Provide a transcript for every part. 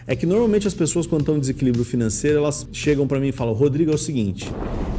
É que normalmente as pessoas, quando estão em desequilíbrio financeiro, elas chegam para mim e falam: Rodrigo, é o seguinte,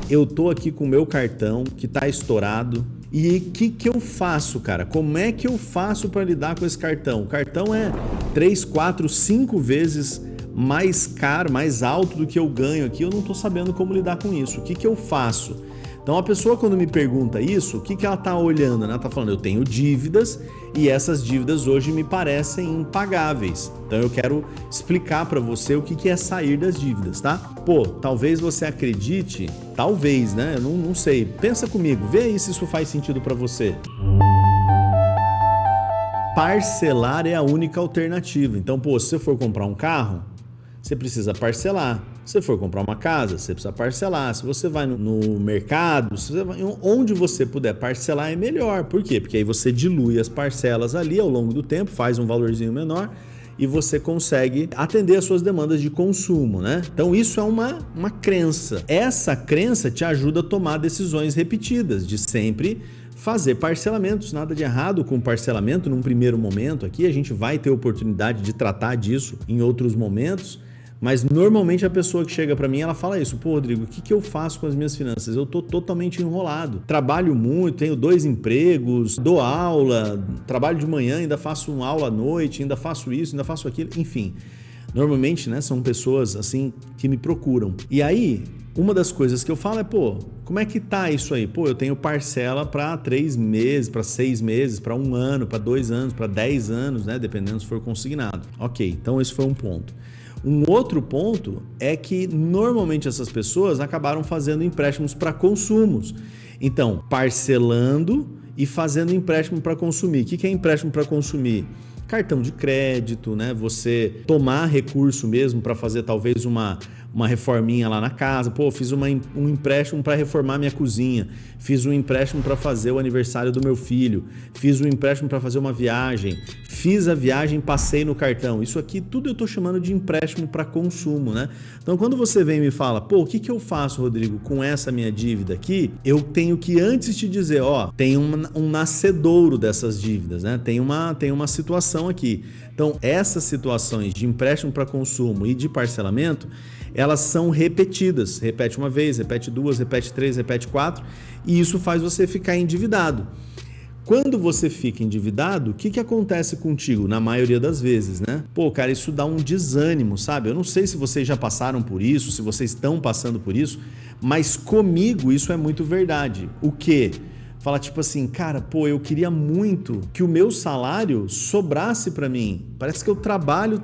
eu tô aqui com o meu cartão que tá estourado e o que eu faço, cara? Como é que eu faço para lidar com esse cartão? O cartão é 3, 4, 5 vezes mais caro, mais alto do que eu ganho aqui, eu não tô sabendo como lidar com isso. O que eu faço? Então a pessoa, quando me pergunta isso, o que ela tá olhando? Ela tá falando: eu tenho dívidas e essas dívidas hoje me parecem impagáveis. Então eu quero explicar para você o que é sair das dívidas, tá? Pô, talvez você acredite, talvez, né? Eu não sei. Pensa comigo, vê aí se isso faz sentido para você. Parcelar é a única alternativa. Então, pô, se você for comprar um carro, você precisa parcelar. Se você for comprar uma casa, você precisa parcelar. Se você vai no mercado, onde você puder parcelar é melhor. Por quê? Porque aí você dilui as parcelas ali ao longo do tempo, faz um valorzinho menor e você consegue atender as suas demandas de consumo, né? Então isso é uma crença. Essa crença te ajuda a tomar decisões repetidas, de sempre fazer parcelamentos. Nada de errado com parcelamento num primeiro momento. Aqui a gente vai ter oportunidade de tratar disso em outros momentos. Mas normalmente a pessoa que chega para mim, ela fala isso: pô, Rodrigo, o que eu faço com as minhas finanças? Eu tô totalmente enrolado, trabalho muito, tenho 2 empregos, dou aula, trabalho de manhã, ainda faço uma aula à noite, ainda faço isso, ainda faço aquilo, enfim. Normalmente, né, são pessoas assim que me procuram. E aí, uma das coisas que eu falo é: pô, como é que tá isso aí? Pô, eu tenho parcela para 3 meses, para 6 meses, para 1 ano, para 2 anos, para 10 anos, né, dependendo se for consignado. Ok, então esse foi um ponto. Um outro ponto é que normalmente essas pessoas acabaram fazendo empréstimos para consumos. Então, parcelando e fazendo empréstimo para consumir. O que é empréstimo para consumir? Cartão de crédito, né? Você tomar recurso mesmo para fazer talvez uma reforminha lá na casa. Pô, fiz um empréstimo para reformar minha cozinha. Fiz um empréstimo para fazer o aniversário do meu filho. Fiz um empréstimo para fazer uma viagem. Fiz a viagem, passei no cartão. Isso aqui tudo eu estou chamando de empréstimo para consumo, né? Então, quando você vem e me fala: pô, o que eu faço, Rodrigo, com essa minha dívida aqui? Eu tenho que antes te dizer: ó, tem um nascedouro dessas dívidas, né? Tem uma situação aqui. Então, essas situações de empréstimo para consumo e de parcelamento, elas são repetidas. Repete uma vez, repete 2, repete 3, repete 4, e isso faz você ficar endividado. Quando você fica endividado, o que acontece contigo? Na maioria das vezes, né? Pô, cara, isso dá um desânimo, sabe? Eu não sei se vocês já passaram por isso, se vocês estão passando por isso, mas comigo isso é muito verdade. O quê? Fala tipo assim: cara, pô, eu queria muito que o meu salário sobrasse para mim. Parece que eu trabalho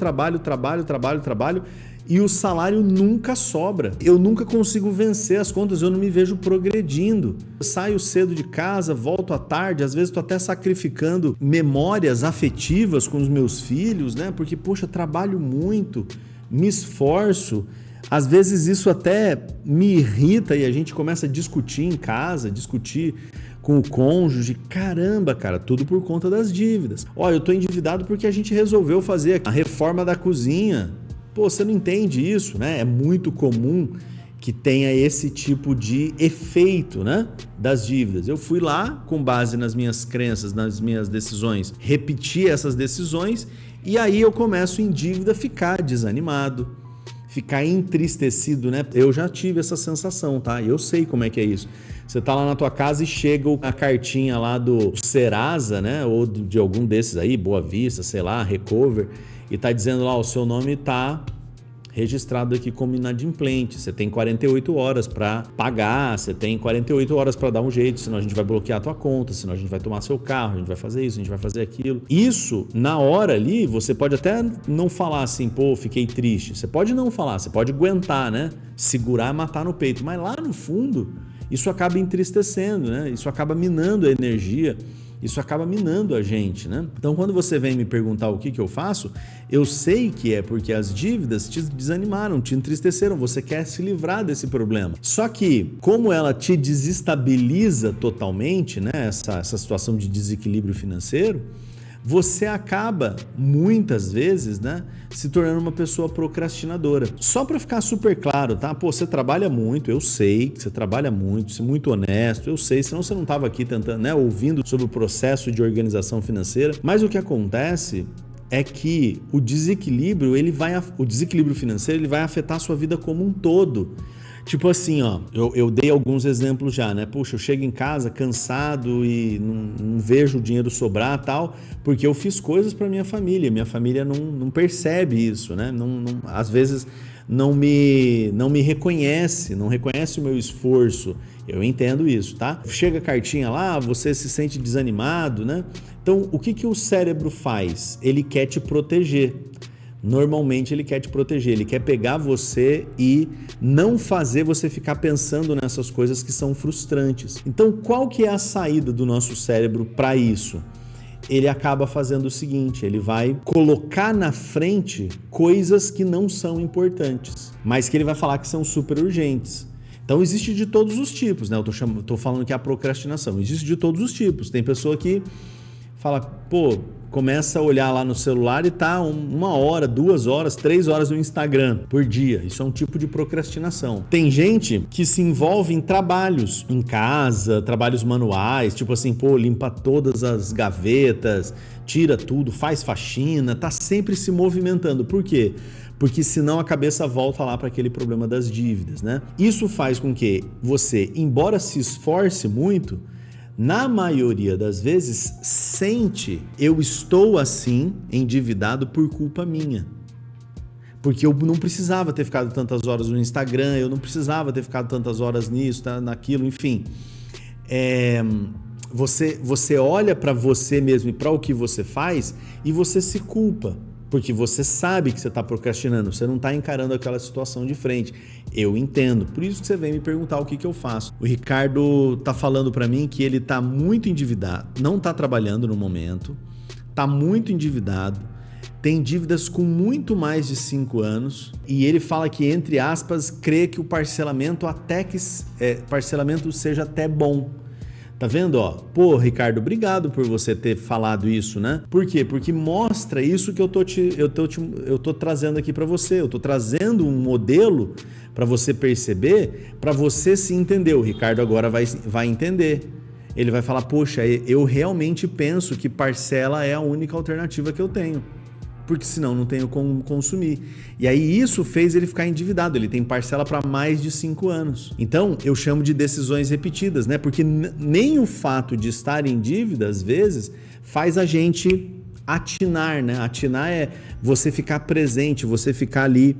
e o salário nunca sobra. Eu nunca consigo vencer as contas, eu não me vejo progredindo. Eu saio cedo de casa, volto à tarde, às vezes estou até sacrificando memórias afetivas com os meus filhos, né? Porque, poxa, trabalho muito, me esforço. Às vezes isso até me irrita e a gente começa a discutir em casa, discutir com o cônjuge. Caramba, cara, tudo por conta das dívidas. Ó, eu tô endividado porque a gente resolveu fazer a reforma da cozinha. Pô, você não entende isso, né? É muito comum que tenha esse tipo de efeito, né, das dívidas. Eu fui lá, com base nas minhas crenças, nas minhas decisões, repetir essas decisões e aí eu começo em dívida ficar desanimado, ficar entristecido, né? Eu já tive essa sensação, tá? Eu sei como é que é isso. Você tá lá na tua casa e chega a cartinha lá do Serasa, né? Ou de algum desses aí, Boa Vista, sei lá, Recover, e tá dizendo lá: o seu nome tá registrado aqui como inadimplente, você tem 48 horas para pagar, você tem 48 horas para dar um jeito, senão a gente vai bloquear a tua conta, senão a gente vai tomar seu carro, a gente vai fazer isso, a gente vai fazer aquilo. Isso, na hora ali, você pode até não falar assim: pô, fiquei triste. Você pode não falar, você pode aguentar, né? Segurar, matar no peito, mas lá no fundo, isso acaba entristecendo, né? Isso acaba minando a energia. Isso acaba minando a gente, né? Então, quando você vem me perguntar o que eu faço, eu sei que é porque as dívidas te desanimaram, te entristeceram, você quer se livrar desse problema. Só que, como ela te desestabiliza totalmente, né, essa situação de desequilíbrio financeiro, você acaba, muitas vezes, né, se tornando uma pessoa procrastinadora. Só para ficar super claro, tá? Pô, você trabalha muito, eu sei que você trabalha muito, você é muito honesto, eu sei, senão você não estava aqui tentando, né, ouvindo sobre o processo de organização financeira. Mas o que acontece é que o desequilíbrio financeiro ele vai afetar a sua vida como um todo. Tipo assim, ó, eu dei alguns exemplos já, né? Puxa, eu chego em casa cansado e não vejo o dinheiro sobrar tal, porque eu fiz coisas para minha família. Minha família não percebe isso, né? Às vezes não me reconhece, não reconhece o meu esforço. Eu entendo isso, tá? Chega a cartinha lá, você se sente desanimado, né? Então, o que o cérebro faz? Ele quer te proteger. Normalmente ele quer te proteger, ele quer pegar você e não fazer você ficar pensando nessas coisas que são frustrantes. Então, qual que é a saída do nosso cérebro para isso? Ele acaba fazendo o seguinte, ele vai colocar na frente coisas que não são importantes, mas que ele vai falar que são super urgentes. Então, existe de todos os tipos, né? Eu tô falando que é a procrastinação, existe de todos os tipos. Tem pessoa que fala, pô, começa a olhar lá no celular e tá 1 hora, 2 horas, 3 horas no Instagram por dia. Isso é um tipo de procrastinação. Tem gente que se envolve em trabalhos em casa, trabalhos manuais, tipo assim, pô, limpa todas as gavetas, tira tudo, faz faxina, tá sempre se movimentando. Por quê? Porque senão a cabeça volta lá para aquele problema das dívidas, né? Isso faz com que você, embora se esforce muito, na maioria das vezes, sente, eu estou assim, endividado por culpa minha. Porque eu não precisava ter ficado tantas horas no Instagram, eu não precisava ter ficado tantas horas nisso, naquilo, enfim. Você olha para você mesmo e para o que você faz e você se culpa. Porque você sabe que você está procrastinando, você não está encarando aquela situação de frente. Eu entendo, por isso que você vem me perguntar o que eu faço. O Ricardo está falando para mim que ele está muito endividado, não está trabalhando no momento, está muito endividado, tem dívidas com muito mais de 5 anos e ele fala que, entre aspas, crê que o parcelamento seja até bom. Tá vendo, ó? Pô, Ricardo, obrigado por você ter falado isso, né? Por quê? Porque mostra isso que eu tô trazendo aqui para você. Eu tô trazendo um modelo para você perceber, para você se entender. O Ricardo agora vai entender. Ele vai falar, poxa, eu realmente penso que parcela é a única alternativa que eu tenho. Porque senão não tenho como consumir. E aí isso fez ele ficar endividado, ele tem parcela para mais de 5 anos. Então eu chamo de decisões repetidas, né? Porque nem o fato de estar em dívida, às vezes, faz a gente atinar, né? Atinar é você ficar presente, você ficar ali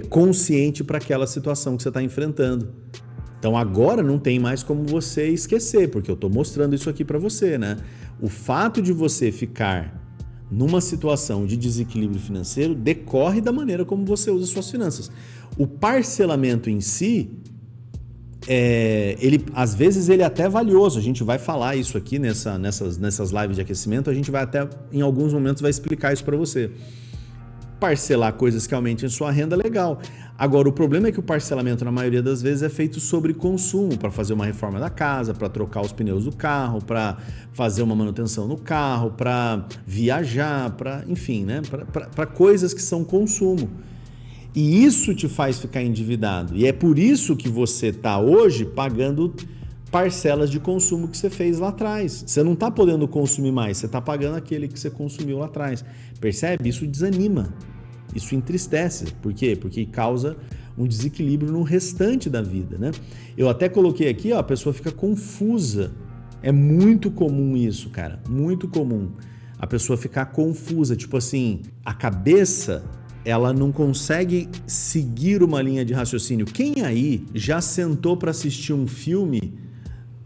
consciente para aquela situação que você está enfrentando. Então agora não tem mais como você esquecer, porque eu estou mostrando isso aqui para você, né? O fato de você ficar numa situação de desequilíbrio financeiro decorre da maneira como você usa suas finanças. O parcelamento em si, às vezes ele é até valioso. A gente vai falar isso aqui nessas lives de aquecimento, a gente vai até, em alguns momentos, vai explicar isso para você. Parcelar coisas que aumentem sua renda é legal. Agora, o problema é que o parcelamento, na maioria das vezes, é feito sobre consumo, para fazer uma reforma da casa, para trocar os pneus do carro, para fazer uma manutenção no carro, para viajar, enfim, né? Para coisas que são consumo. E isso te faz ficar endividado. E é por isso que você está hoje pagando parcelas de consumo que você fez lá atrás. Você não está podendo consumir mais, você está pagando aquele que você consumiu lá atrás. Percebe? Isso desanima, isso entristece. Por quê? Porque causa um desequilíbrio no restante da vida, né? Eu até coloquei aqui, ó, a pessoa fica confusa. É muito comum isso, cara, muito comum. A pessoa ficar confusa, tipo assim, a cabeça, ela não consegue seguir uma linha de raciocínio. Quem aí já sentou para assistir um filme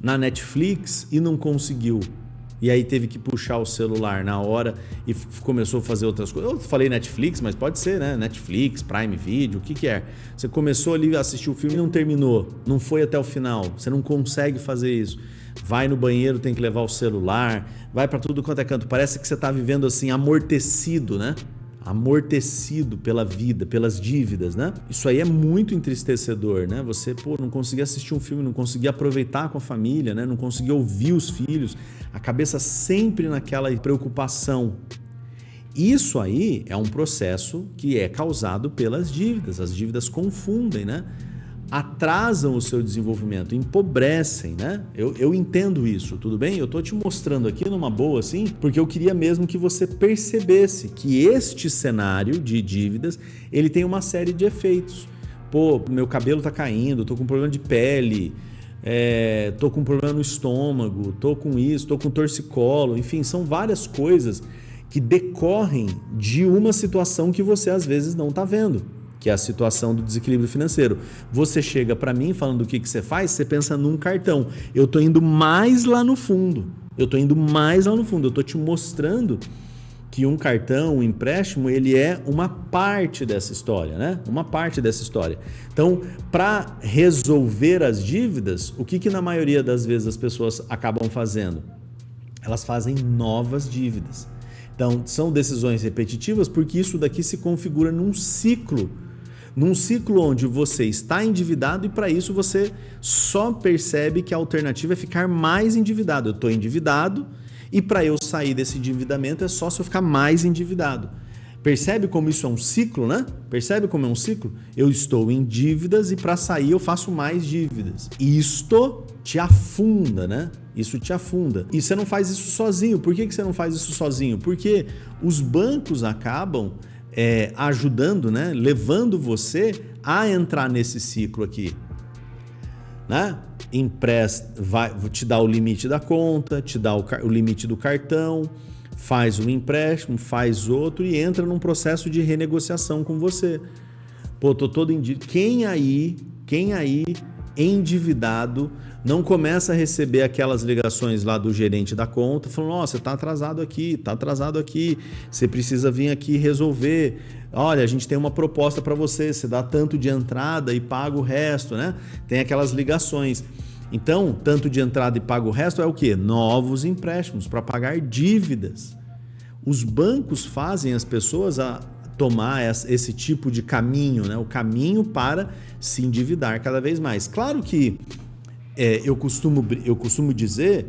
na Netflix e não conseguiu? E aí teve que puxar o celular na hora e começou a fazer outras coisas. Eu falei Netflix, mas pode ser, né? Netflix, Prime Video, o que é? Você começou ali a assistir o filme e não terminou, não foi até o final. Você não consegue fazer isso. Vai no banheiro, tem que levar o celular, vai para tudo quanto é canto. Parece que você está vivendo assim, amortecido, né? Amortecido pela vida, pelas dívidas, né? Isso aí é muito entristecedor, né? Você, não conseguir assistir um filme, não conseguir aproveitar com a família, né? Não conseguir ouvir os filhos, a cabeça sempre naquela preocupação. Isso aí é um processo que é causado pelas dívidas. As dívidas confundem, né? atrasam o seu desenvolvimento, empobrecem, né? Eu entendo isso, tudo bem? Eu tô te mostrando aqui numa boa, assim, porque eu queria mesmo que você percebesse que este cenário de dívidas, ele tem uma série de efeitos. Pô, meu cabelo tá caindo, tô com problema de pele, tô com problema no estômago, tô com isso, tô com torcicolo, enfim, são várias coisas que decorrem de uma situação que você às vezes não tá vendo, que é a situação do desequilíbrio financeiro. Você chega para mim falando o que você faz, você pensa num cartão. Eu tô indo mais lá no fundo. Eu tô te mostrando que um cartão, um empréstimo, ele é uma parte dessa história, né? Uma parte dessa história. Então, para resolver as dívidas, o que na maioria das vezes as pessoas acabam fazendo? Elas fazem novas dívidas. Então, são decisões repetitivas porque isso daqui se configura num ciclo onde você está endividado e para isso você só percebe que a alternativa é ficar mais endividado. Eu estou endividado e para eu sair desse endividamento é só se eu ficar mais endividado. Percebe como isso é um ciclo, né? Percebe como é um ciclo? Eu estou em dívidas e para sair eu faço mais dívidas. Isto te afunda, né? Isso te afunda. E você não faz isso sozinho. Por que você não faz isso sozinho? Porque os bancos acabam ajudando, né? Levando você a entrar nesse ciclo aqui, né? Te dá o limite da conta, te dá o limite do cartão, faz um empréstimo, faz outro e entra num processo de renegociação com você. Pô, tô todo endividado. Quem aí endividado não começa a receber aquelas ligações lá do gerente da conta falando, nossa, tá atrasado aqui, você precisa vir aqui resolver, olha, a gente tem uma proposta para você dá tanto de entrada e paga o resto, né? Tem aquelas ligações. Então, tanto de entrada e paga o resto é o quê? Novos empréstimos para pagar dívidas. Os bancos fazem as pessoas a tomar esse tipo de caminho, né? O caminho para se endividar cada vez mais. Claro que eu costumo dizer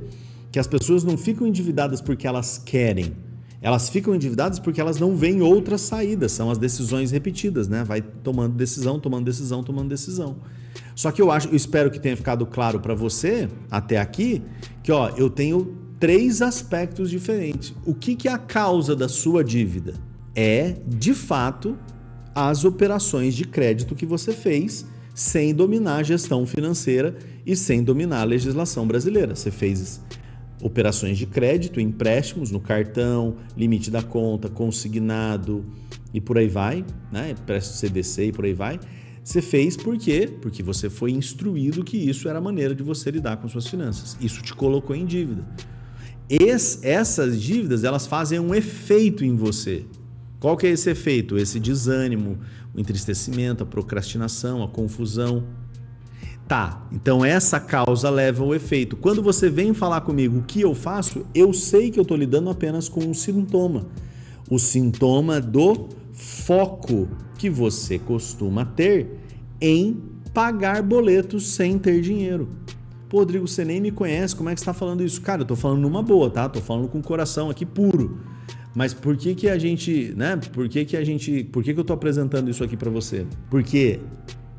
que as pessoas não ficam endividadas porque elas querem. Elas ficam endividadas porque elas não veem outras saídas. São as decisões repetidas, né? Vai tomando decisão. Só que eu espero que tenha ficado claro para você até aqui que eu tenho 3 aspectos diferentes. O que é a causa da sua dívida? É, de fato, as operações de crédito que você fez sem dominar a gestão financeira e sem dominar a legislação brasileira. Você fez operações de crédito, empréstimos no cartão, limite da conta, consignado e por aí vai, né? Empréstimo CDC e por aí vai. Você fez por quê? Porque você foi instruído que isso era a maneira de você lidar com suas finanças. Isso te colocou em dívida. Essas dívidas, elas fazem um efeito em você. Qual que é esse efeito? Esse desânimo, o entristecimento, a procrastinação, a confusão. Tá, então essa causa leva ao efeito. Quando você vem falar comigo o que eu faço, eu sei que eu estou lidando apenas com um sintoma. O sintoma do foco que você costuma ter em pagar boletos sem ter dinheiro. Pô, Rodrigo, você nem me conhece, como é que você está falando isso? Cara, eu estou falando numa boa, tá? Estou falando com o coração aqui puro. Mas por que a gente, né? Por que eu estou apresentando isso aqui para você? Porque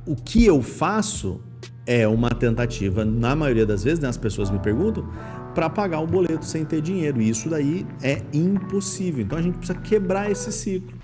o que eu faço é uma tentativa, na maioria das vezes, né, as pessoas me perguntam, para pagar o boleto sem ter dinheiro. E isso daí é impossível. Então a gente precisa quebrar esse ciclo.